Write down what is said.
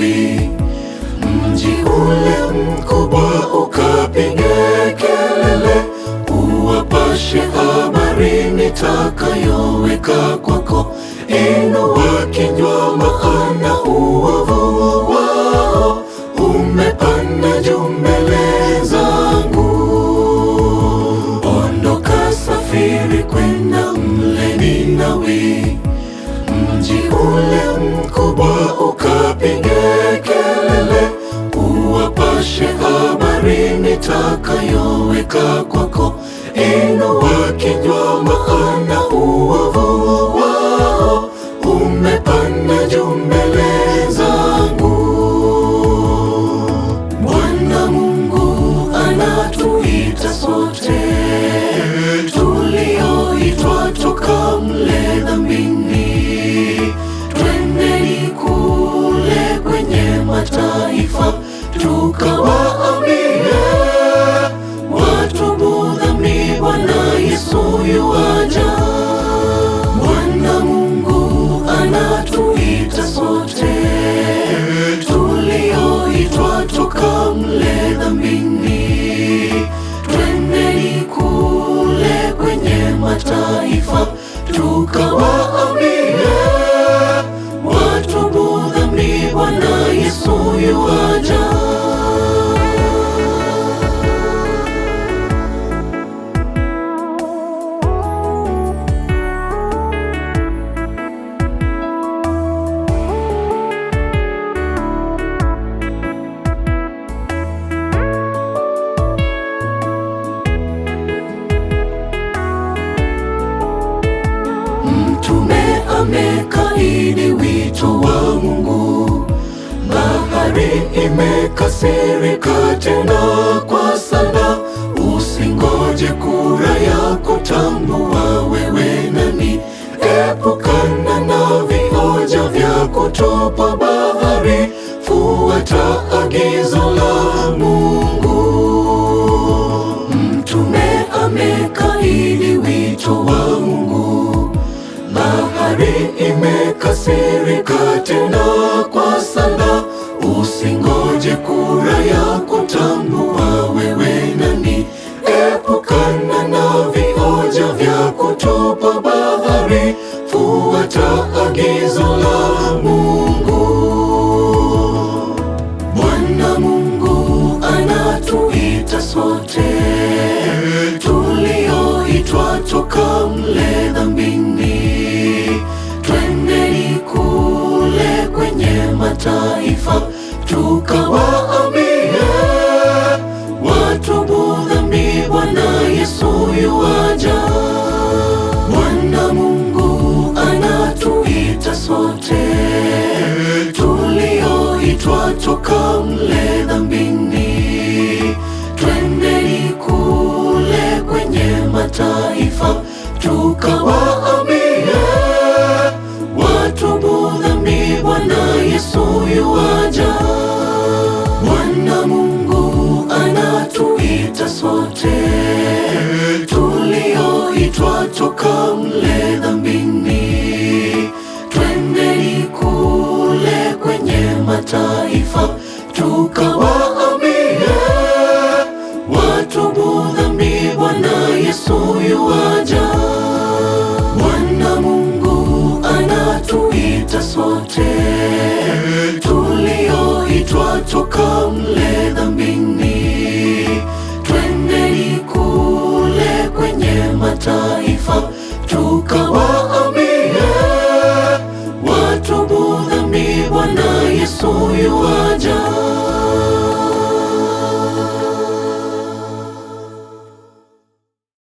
Ninawi. Mji ule mkubwa ukapiga kelele, uwapashe habari nitakayoweka kwako. Inua kinywa, maana uovu wao umepanda juu mbele zangu. Ondoka, safiri kwenda mle Ninawi. Mji ule mkubwa ukapiga kelele, uwapashe habari nitakayoweka kwako. Inua kinywa, maana uovu wao umepanda juu mbele zangu. Bwana Mungu anatuita sote tulioitwa toka mle dhambini, twendeni kule kwenye mataifa tukawaambie watubu dhambi, Bwana Yesu yuaja. Bwana Mungu anatuita sote tulioitwa toka mle dhambini, twendeni kule kwenye mataifa tukawaambie watubu dhambi, Bwana Yesu yuaja. Mtume amekaidi wito wa Mungu, bahari imekasirika tena kwa sana. Usingoje kura yako, tambua wewe nani. Epukana na vioja vya kutupa bahari, fuata agizo la Mungu. Mtume amekaidi wito wa Mungu, bahari imekasirika tena kwa sana. Usingoje kura yako, tambua wewe nani. Epukana na vioja vya kutupa bahari, fuata agizo la Mungu. Bwana Mungu anatuita sote tulioitwa toka mle dhambini, twendeni kule kwenye mataifa tukawaambie watubu dhambi, Bwana Yesu yuaja. Bwana Mungu anatuita sote tulioitwa toka mle dhambini, twendeni kule kwenye mataifa tukawaambie watubu dhambi, Bwana Yesu yuaja. Bwana Mungu anatuita sote tulioitwa toka mle dhambini, twendeni kule kwenye mataifa tukawaambie watubu dhambi, Bwana Yesu yuaja. Bwana Mungu anatuita sote tulioitwa toka